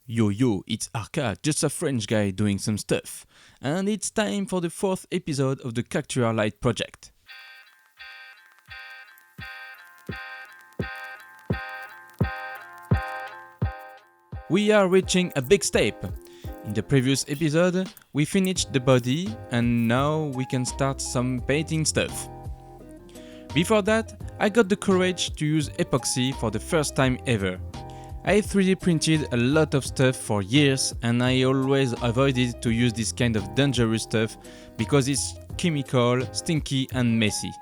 Yo yo, it's Arcade, just a French guy doing some stuff. And it's time for the 4th episode of the Cactuar Light project. We are reaching a big step. In the previous episode, we finished the body and now we can start some painting stuff. Before that, I got the courage to use epoxy for the first time ever. I 3D printed a lot of stuff for years and I always avoided to use this kind of dangerous stuff because it's chemical, stinky and messy.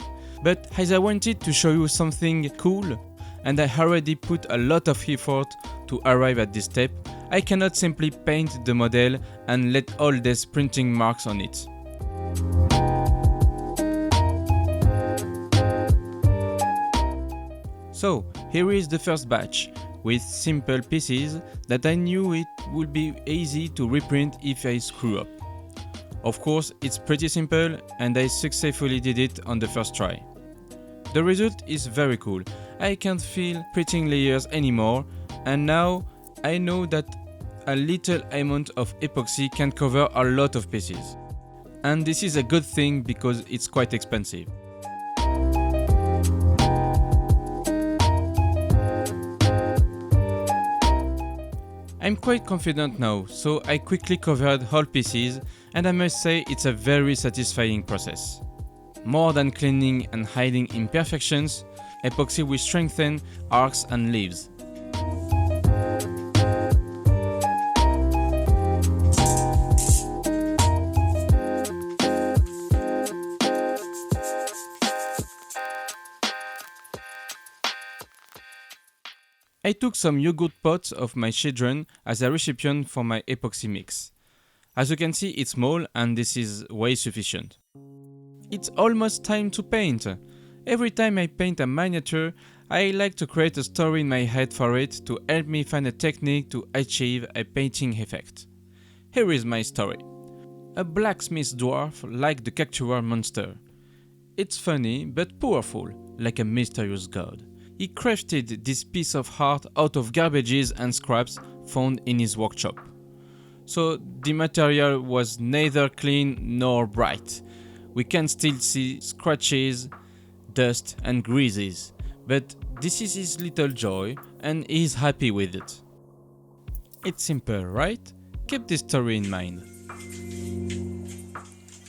But as I wanted to show you something cool and I already put a lot of effort to arrive at this step, I cannot simply paint the model and let all these printing marks on it. So here is the first batch, with simple pieces that I knew it would be easy to reprint if I screw up. Of course, it's pretty simple and I successfully did it on the first try. The result is very cool. I can't feel printing layers anymore and now I know that a little amount of epoxy can cover a lot of pieces. And this is a good thing because it's quite expensive. I'm quite confident now, so I quickly covered all pieces and I must say it's a very satisfying process. More than cleaning and hiding imperfections, epoxy will strengthen arcs and leaves. I took some yogurt pots of my children as a recipient for my epoxy mix. As you can see, it's small and this is way sufficient. It's almost time to paint. Every time I paint a miniature, I like to create a story in my head for it to help me find a technique to achieve a painting effect. Here is my story. A blacksmith dwarf like the Cactuar monster. It's funny but powerful, like a mysterious god. He crafted this piece of art out of garbages and scraps found in his workshop. So the material was neither clean nor bright. We can still see scratches, dust and greases, but this is his little joy and he's happy with it. It's simple, right? Keep this story in mind.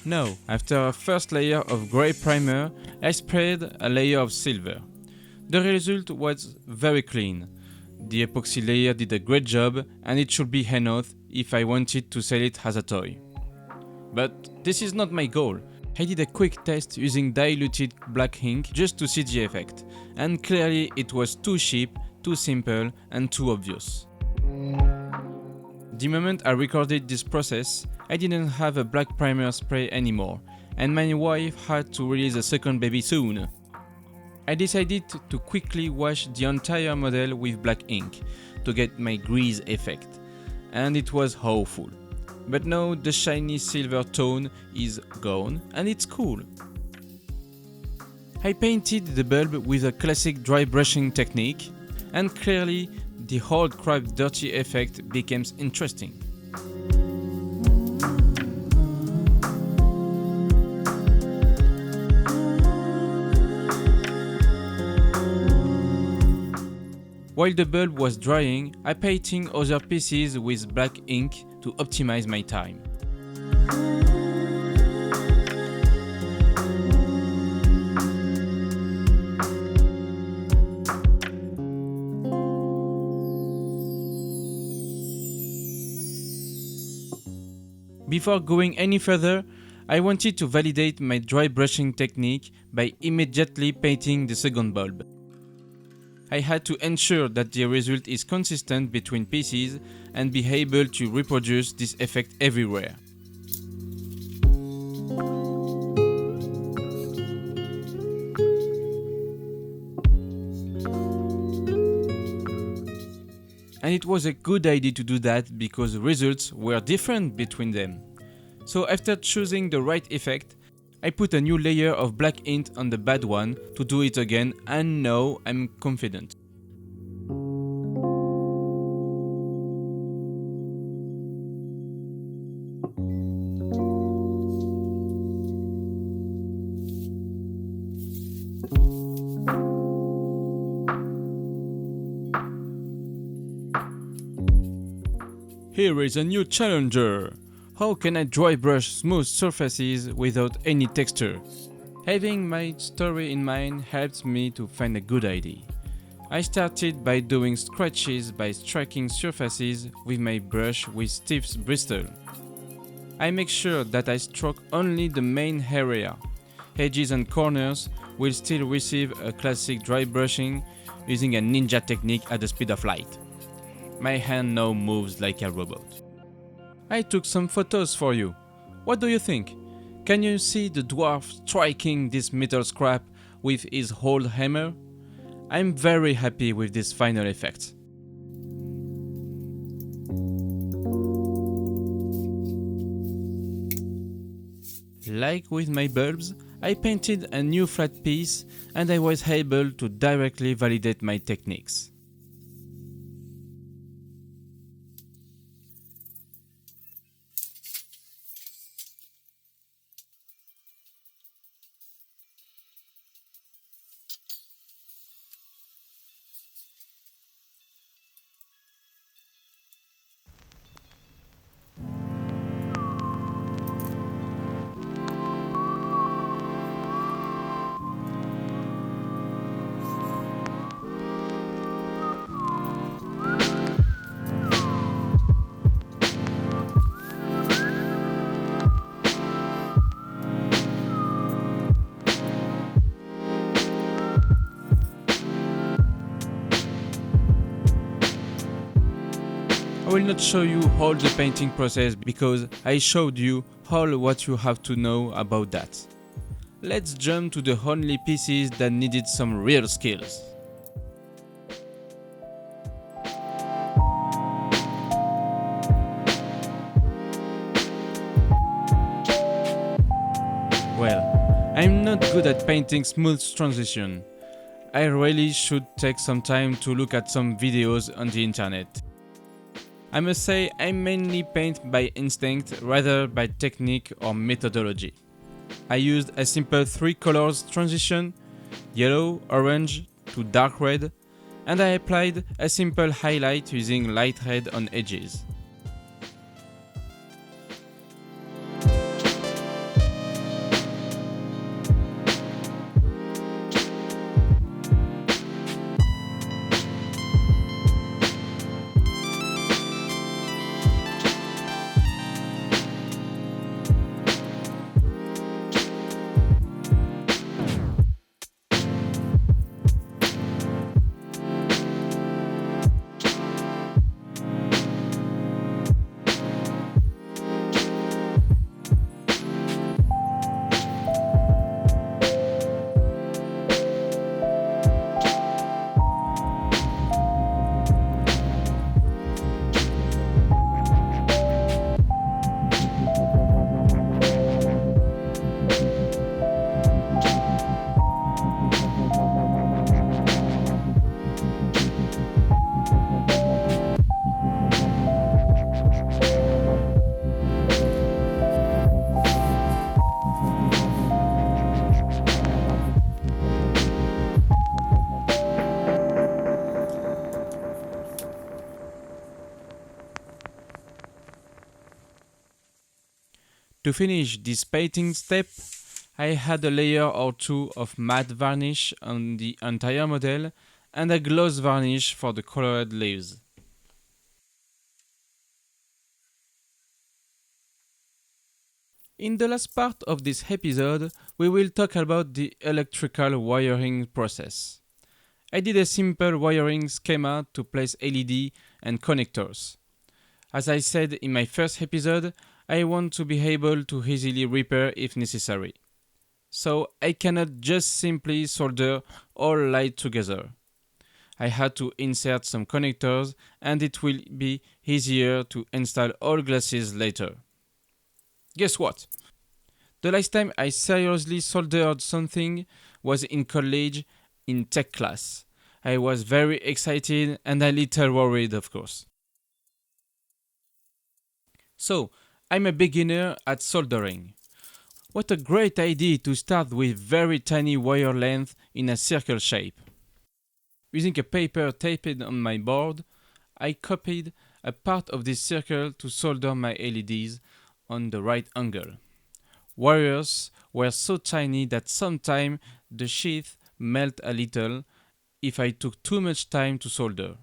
Now, after a first layer of grey primer, I sprayed a layer of silver. The result was very clean. The epoxy layer did a great job and it should be enough if I wanted to sell it as a toy. But this is not my goal. I did a quick test using diluted black ink just to see the effect, and clearly it was too cheap, too simple and too obvious. The moment I recorded this process, I didn't have a black primer spray anymore, and my wife had to release a second baby soon. I decided to quickly wash the entire model with black ink to get my grease effect, and it was awful. But now the shiny silver tone is gone and it's cool. I painted the bulb with a classic dry brushing technique, and clearly the whole crap dirty effect becomes interesting. While the bulb was drying, I painted other pieces with black ink to optimize my time. Before going any further, I wanted to validate my dry brushing technique by immediately painting the second bulb. I had to ensure that the result is consistent between pieces and be able to reproduce this effect everywhere. And it was a good idea to do that because results were different between them. So after choosing the right effect, I put a new layer of black ink on the bad one to do it again, and now I'm confident. Here is a new challenger! How can I dry brush smooth surfaces without any texture? Having my story in mind helped me to find a good idea. I started by doing scratches by striking surfaces with my brush with stiff bristle. I make sure that I stroke only the main area. Edges and corners will still receive a classic dry brushing using a ninja technique at the speed of light. My hand now moves like a robot. I took some photos for you. What do you think? Can you see the dwarf striking this metal scrap with his whole hammer? I'm very happy with this final effect. Like with my bulbs, I painted a new flat piece and I was able to directly validate my techniques. I will not show you all the painting process because I showed you all what you have to know about that. Let's jump to the only pieces that needed some real skills. Well, I'm not good at painting smooth transition. I really should take some time to look at some videos on the internet. I must say I mainly paint by instinct rather by technique or methodology. I used a simple 3 colors transition, yellow, orange to dark red, and I applied a simple highlight using light red on edges. To finish this painting step, I had a layer or two of matte varnish on the entire model and a gloss varnish for the colored leaves. In the last part of this episode, we will talk about the electrical wiring process. I did a simple wiring schema to place LED and connectors. As I said in my first episode, I want to be able to easily repair if necessary. So I cannot just simply solder all light together. I had to insert some connectors and it will be easier to install all glasses later. Guess what? The last time I seriously soldered something was in college in tech class. I was very excited and a little worried, of course. So, I'm a beginner at soldering. What a great idea to start with very tiny wire length in a circle shape. Using a paper taped on my board, I copied a part of this circle to solder my LEDs on the right angle. Wires were so tiny that sometimes the sheath melt a little if I took too much time to solder.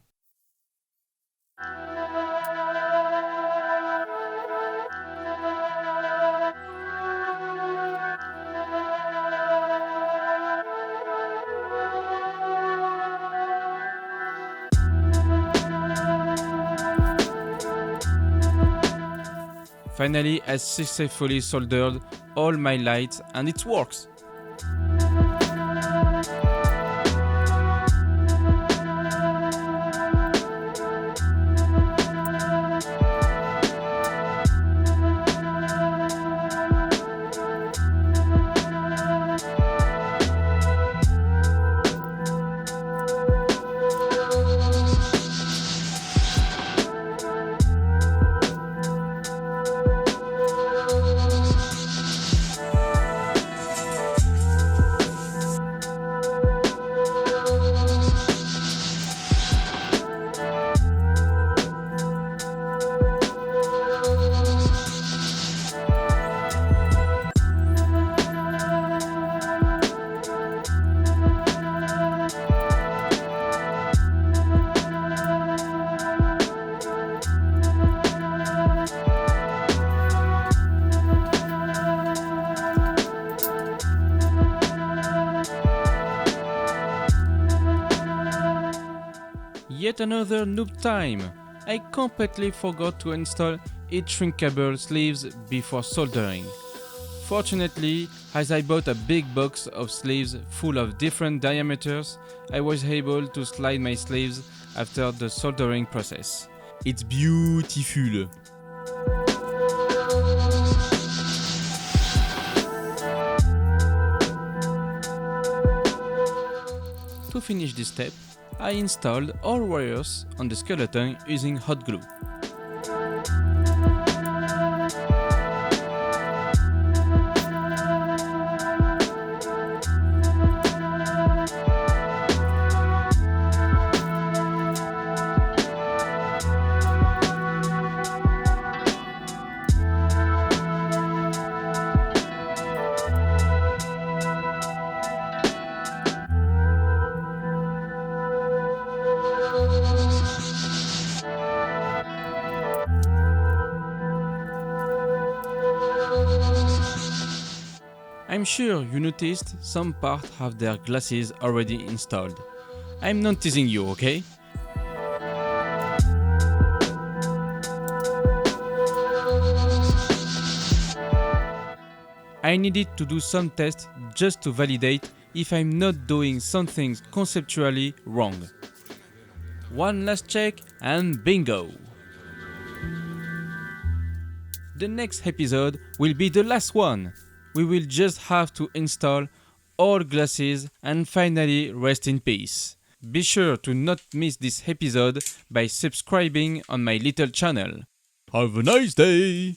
Finally, I successfully soldered all my lights and it works! Yet another noob time! I completely forgot to install heat shrinkable sleeves before soldering. Fortunately, as I bought a big box of sleeves full of different diameters, I was able to slide my sleeves after the soldering process. It's beautiful! To finish this step, I installed all wires on the skeleton using hot glue. I'm sure you noticed some parts have their glasses already installed. I'm not teasing you, okay? I needed to do some tests just to validate if I'm not doing something conceptually wrong. One last check and bingo! The next episode will be the last one. We will just have to install all glasses and finally rest in peace. Be sure to not miss this episode by subscribing on my little channel. Have a nice day!